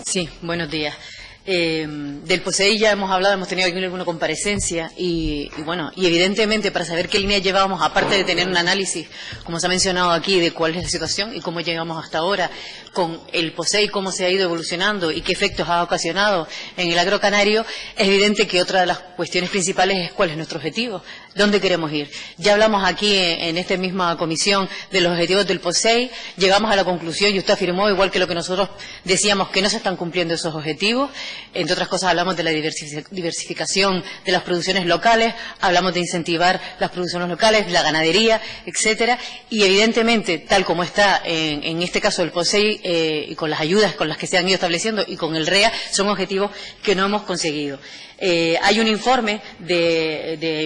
Sí, buenos días. Del POSEI ya hemos hablado, hemos tenido aquí alguna comparecencia y evidentemente para saber qué línea llevábamos, aparte de tener un análisis, como se ha mencionado aquí, de cuál es la situación y cómo llegamos hasta ahora con el POSEI, cómo se ha ido evolucionando y qué efectos ha ocasionado en el agro canario, es evidente que otra de las cuestiones principales es cuál es nuestro objetivo, dónde queremos ir. Ya hablamos aquí en esta misma comisión de los objetivos del POSEI, llegamos a la conclusión y usted afirmó, igual que lo que nosotros decíamos, que no se están cumpliendo esos objetivos. Entre otras cosas hablamos de la diversificación de las producciones locales, hablamos de incentivar las producciones locales, la ganadería, etcétera, y evidentemente, tal como está en este caso el POSEI, y con las ayudas con las que se han ido estableciendo y con el REA, son objetivos que no hemos conseguido. Hay un informe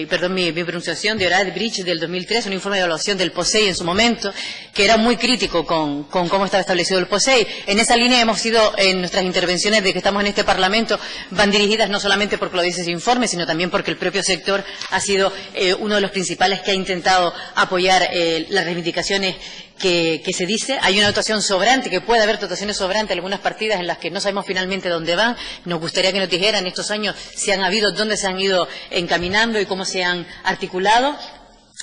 perdón mi pronunciación, de Orad Bridge del 2003, un informe de evaluación del POSEI en su momento, que era muy crítico con cómo estaba establecido el POSEI. En esa línea hemos sido, en nuestras intervenciones de que estamos en este Parlamento, van dirigidas no solamente porque lo dice ese informe, sino también porque el propio sector ha sido uno de los principales que ha intentado apoyar las reivindicaciones que se dice. Hay una dotación sobrante, que puede haber dotaciones sobrantes, algunas partidas en las que no sabemos finalmente dónde van. Nos gustaría que nos dijeran estos años si han habido, dónde se han ido encaminando y cómo se han articulado,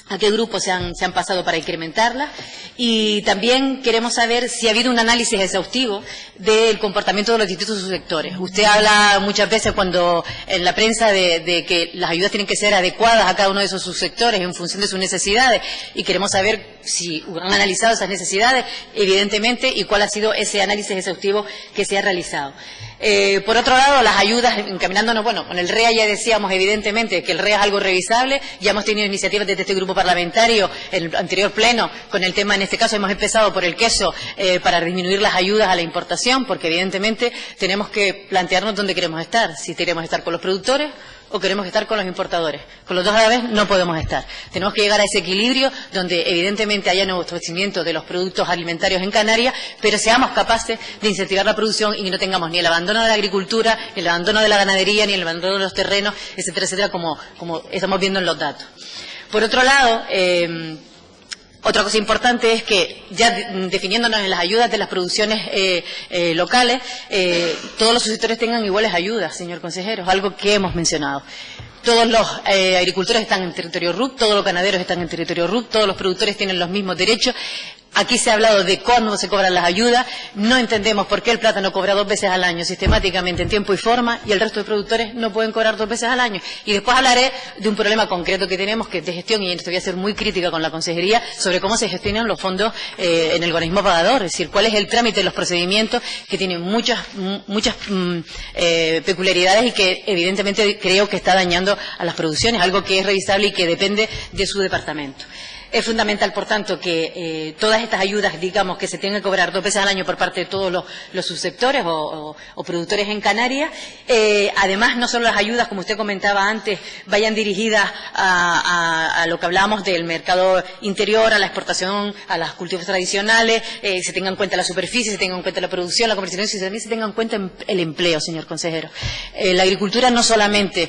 a qué grupos se han pasado para incrementarla. Y también queremos saber si ha habido un análisis exhaustivo del comportamiento de los distintos subsectores. Usted habla muchas veces cuando en la prensa de que las ayudas tienen que ser adecuadas a cada uno de esos subsectores en función de sus necesidades, y queremos saber si han analizado esas necesidades, evidentemente, y cuál ha sido ese análisis exhaustivo que se ha realizado. Por otro lado, las ayudas, encaminándonos, con el REA ya decíamos evidentemente que el REA es algo revisable, ya hemos tenido iniciativas desde este grupo parlamentario en el anterior pleno con el tema, en este caso hemos empezado por el queso, para disminuir las ayudas a la importación, porque evidentemente tenemos que plantearnos dónde queremos estar, si queremos estar con los productores o queremos estar con los importadores. Con los dos a la vez no podemos estar. Tenemos que llegar a ese equilibrio donde evidentemente haya nuevo abastecimiento de los productos alimentarios en Canarias, pero seamos capaces de incentivar la producción y no tengamos ni el abandono de la agricultura, ni el abandono de la ganadería, ni el abandono de los terrenos, etcétera, etcétera, como estamos viendo en los datos. Por otro lado, otra cosa importante es que, ya definiéndonos en las ayudas de las producciones locales, todos los subsectores tengan iguales ayudas, señor consejero, es algo que hemos mencionado. Todos los agricultores están en territorio RUP, todos los ganaderos están en territorio RUP, todos los productores tienen los mismos derechos. Aquí se ha hablado de cuándo se cobran las ayudas. No entendemos por qué el plátano cobra 2 veces al año sistemáticamente en tiempo y forma y el resto de productores no pueden cobrar 2 veces al año. Y después hablaré de un problema concreto que tenemos, que es de gestión, y en esto voy a ser muy crítica con la consejería, sobre cómo se gestionan los fondos en el organismo pagador. Es decir, cuál es el trámite de los procedimientos, que tienen muchas peculiaridades y que evidentemente creo que está dañando a las producciones, algo que es revisable y que depende de su departamento. Es fundamental, por tanto, que todas estas ayudas, digamos, que se tengan que cobrar 2 veces al año por parte de todos los subsectores o productores en Canarias. Además, no solo las ayudas, como usted comentaba antes, vayan dirigidas a lo que hablábamos del mercado interior, a la exportación, a los cultivos tradicionales, se tenga en cuenta la superficie, se tenga en cuenta la producción, la comercialización, y también se tenga en cuenta el empleo, señor consejero. La agricultura no solamente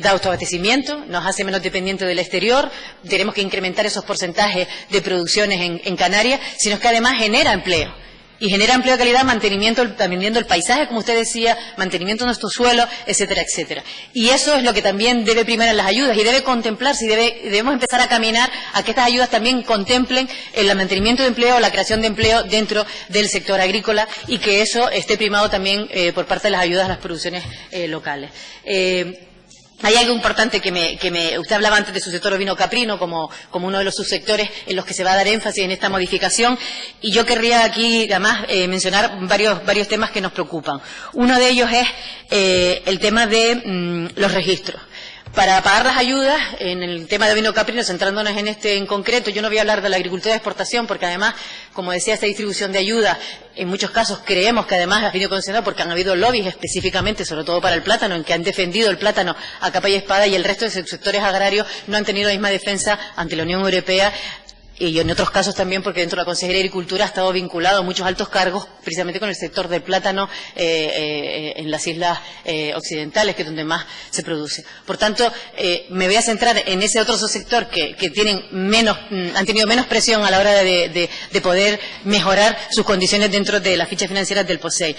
da autoabastecimiento, nos hace menos dependientes del exterior, tenemos que incrementar esos porcentajes de producciones en Canarias, sino que además genera empleo. Y genera empleo de calidad, manteniendo el paisaje, como usted decía, mantenimiento de nuestro suelo, etcétera, etcétera. Y eso es lo que también debe primar en las ayudas y debe contemplarse, y debemos empezar a caminar a que estas ayudas también contemplen el mantenimiento de empleo, la creación de empleo dentro del sector agrícola, y que eso esté primado también por parte de las ayudas a las producciones locales. Hay algo importante usted hablaba antes de su sector ovino caprino como uno de los subsectores en los que se va a dar énfasis en esta modificación, y yo querría aquí además mencionar varios temas que nos preocupan. Uno de ellos es el tema de los registros. Para pagar las ayudas, en el tema de ovino caprino, centrándonos en este en concreto, yo no voy a hablar de la agricultura de exportación, porque además, como decía, esta distribución de ayudas, en muchos casos creemos que además ha sido condicionada porque han habido lobbies específicamente, sobre todo para el plátano, en que han defendido el plátano a capa y espada, y el resto de sectores agrarios no han tenido la misma defensa ante la Unión Europea y en otros casos también porque dentro de la Consejería de Agricultura ha estado vinculado a muchos altos cargos precisamente con el sector del plátano en las islas occidentales, que es donde más se produce. Por tanto, me voy a centrar en ese otro subsector que han tenido menos presión a la hora de poder mejorar sus condiciones dentro de las fichas financieras del POSEI.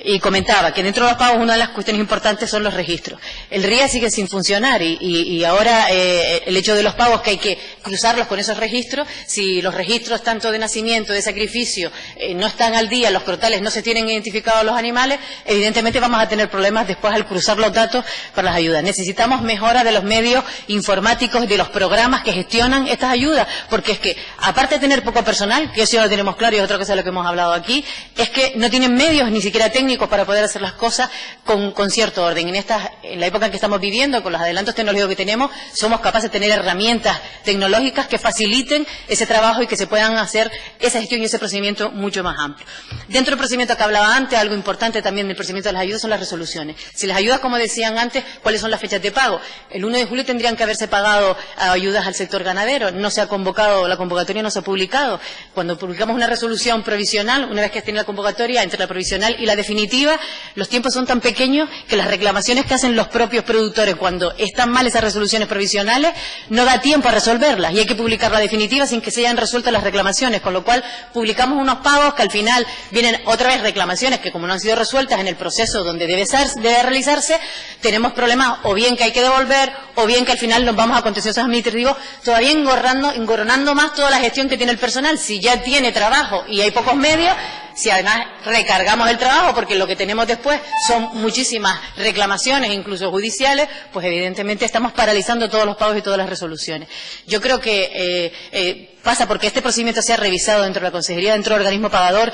Y comentaba que dentro de los pagos una de las cuestiones importantes son los registros. El RIA sigue sin funcionar y ahora el hecho de los pagos que hay que cruzarlos con esos registros, si los registros tanto de nacimiento, de sacrificio, no están al día, los crotales no se tienen identificados los animales, evidentemente vamos a tener problemas después al cruzar los datos para las ayudas. Necesitamos mejora de los medios informáticos, de los programas que gestionan estas ayudas, porque es que, aparte de tener poco personal, que eso ya lo tenemos claro y es otra cosa de lo que hemos hablado aquí, es que no tienen medios ni siquiera técnicos para poder hacer las cosas con cierto orden. En la época en que estamos viviendo, con los adelantos tecnológicos que tenemos, somos capaces de tener herramientas tecnológicas que faciliten ese trabajo y que se puedan hacer esa gestión y ese procedimiento mucho más amplio. Dentro del procedimiento que hablaba antes, algo importante también del procedimiento de las ayudas son las resoluciones. Si las ayudas, como decían antes, ¿cuáles son las fechas de pago? El 1 de julio tendrían que haberse pagado ayudas al sector ganadero. No se ha convocado, la convocatoria no se ha publicado. Cuando publicamos una resolución provisional, una vez que tiene la convocatoria, entre la provisional y la definitiva, los tiempos son tan pequeños que las reclamaciones que hacen los propios productores cuando están mal esas resoluciones provisionales no da tiempo a resolverlas y hay que publicar la definitiva sin que se hayan resuelto las reclamaciones, con lo cual publicamos unos pagos que al final vienen otra vez reclamaciones que como no han sido resueltas en el proceso donde debe realizarse, tenemos problemas o bien que hay que devolver o bien que al final nos vamos a contenciosos administrativos, todavía engorronando más toda la gestión que tiene el personal. Si ya tiene trabajo y hay pocos medios, si además recargamos el trabajo, porque lo que tenemos después son muchísimas reclamaciones, incluso judiciales, pues evidentemente estamos paralizando todos los pagos y todas las resoluciones. Yo creo que pasa porque este procedimiento se ha revisado dentro de la Consejería, dentro del organismo pagador.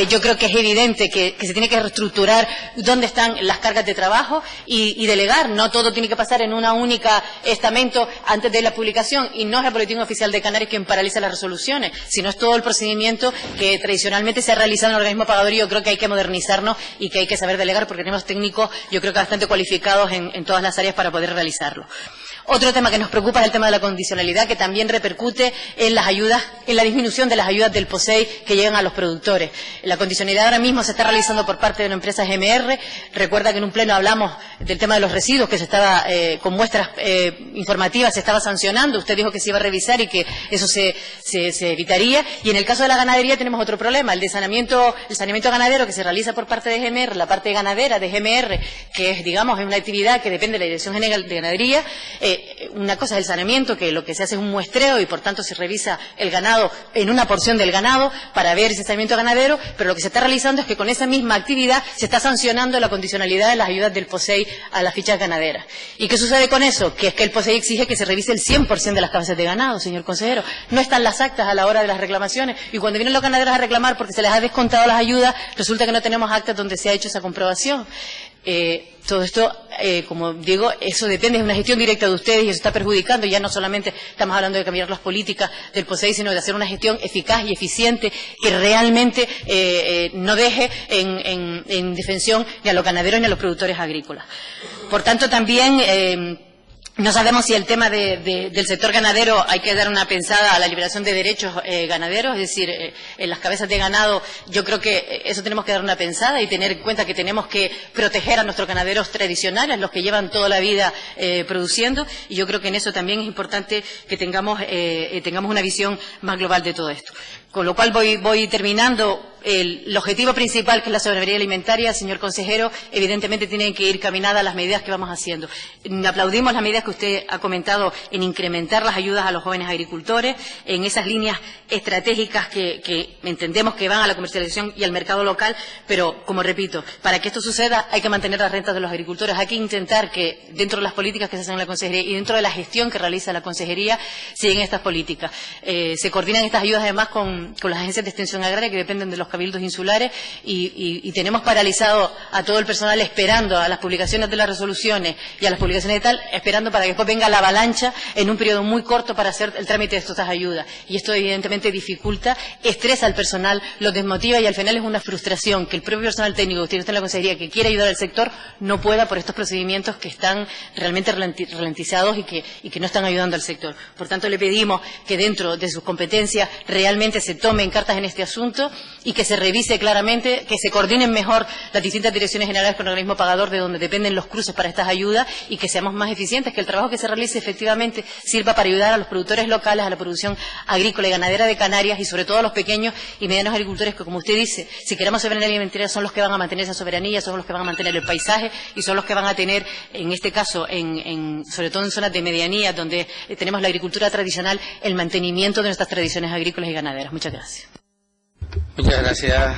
Yo creo que es evidente que se tiene que reestructurar dónde están las cargas de trabajo y delegar. No todo tiene que pasar en una única estamento antes de la publicación, y no es el Boletín Oficial de Canarias quien paraliza las resoluciones, sino es todo el procedimiento que tradicionalmente se ha realizado en el organismo pagador, y yo creo que hay que modernizarnos y que hay que saber delegar porque tenemos técnicos, yo creo que bastante cualificados en todas las áreas para poder realizarlo. Otro tema que nos preocupa es el tema de la condicionalidad, que también repercute en las ayudas, en la disminución de las ayudas del POSEI que llegan a los productores. La condicionalidad ahora mismo se está realizando por parte de la empresa GMR. Recuerda que en un pleno hablamos del tema de los residuos, que se estaba, con muestras informativas, se estaba sancionando. Usted dijo que se iba a revisar y que eso se evitaría. Y en el caso de la ganadería tenemos otro problema, el saneamiento ganadero que se realiza por parte de GMR, la parte ganadera de GMR, que es, digamos, es una actividad que depende de la Dirección General de Ganadería. Una cosa es el saneamiento, que lo que se hace es un muestreo y por tanto se revisa el ganado en una porción del ganado para ver ese saneamiento ganadero, pero lo que se está realizando es que con esa misma actividad se está sancionando la condicionalidad de las ayudas del POSEI a las fichas ganaderas. ¿Y qué sucede con eso? Que es que el POSEI exige que se revise el 100% de las cabezas de ganado, señor consejero. No están las actas a la hora de las reclamaciones, y cuando vienen los ganaderos a reclamar porque se les ha descontado las ayudas, resulta que no tenemos actas donde se ha hecho esa comprobación. Todo esto, como digo, eso depende de una gestión directa de ustedes y eso está perjudicando. Ya no solamente estamos hablando de cambiar las políticas del POSEI, sino de hacer una gestión eficaz y eficiente que realmente no deje en indefensión ni a los ganaderos ni a los productores agrícolas. Por tanto, también no sabemos si el tema del sector ganadero hay que dar una pensada a la liberación de derechos ganaderos, es decir, en las cabezas de ganado. Yo creo que eso tenemos que dar una pensada y tener en cuenta que tenemos que proteger a nuestros ganaderos tradicionales, los que llevan toda la vida produciendo, y yo creo que en eso también es importante que tengamos una visión más global de todo esto. Con lo cual voy terminando. El objetivo principal, que es la soberanía alimentaria, señor consejero, evidentemente tienen que ir caminadas a las medidas que vamos haciendo. Aplaudimos las medidas que usted ha comentado en incrementar las ayudas a los jóvenes agricultores, en esas líneas estratégicas que entendemos que van a la comercialización y al mercado local, pero, como repito, para que esto suceda hay que mantener las rentas de los agricultores. Hay que intentar que dentro de las políticas que se hacen en la consejería y dentro de la gestión que realiza la consejería se lleguen estas políticas. Se coordinan estas ayudas además con las agencias de extensión agraria que dependen de los cabildos insulares y tenemos paralizado a todo el personal esperando a las publicaciones de las resoluciones y a las publicaciones de tal, esperando para que después venga la avalancha en un periodo muy corto para hacer el trámite de estas ayudas. Y esto evidentemente dificulta, estresa al personal, lo desmotiva y al final es una frustración que el propio personal técnico que usted está en la consejería que quiere ayudar al sector no pueda por estos procedimientos que están realmente ralentizados y que no están ayudando al sector. Por tanto, le pedimos que dentro de sus competencias realmente se tomen cartas en este asunto y que se revise claramente, que se coordinen mejor las distintas direcciones generales con el organismo pagador de donde dependen los cruces para estas ayudas y que seamos más eficientes, que el trabajo que se realice efectivamente sirva para ayudar a los productores locales, a la producción agrícola y ganadera de Canarias y sobre todo a los pequeños y medianos agricultores que, como usted dice, si queremos soberanía alimentaria son los que van a mantener esa soberanía, son los que van a mantener el paisaje y son los que van a tener, en este caso, sobre todo en zonas de medianía donde tenemos la agricultura tradicional, el mantenimiento de nuestras tradiciones agrícolas y ganaderas. Muchas gracias. Muchas gracias.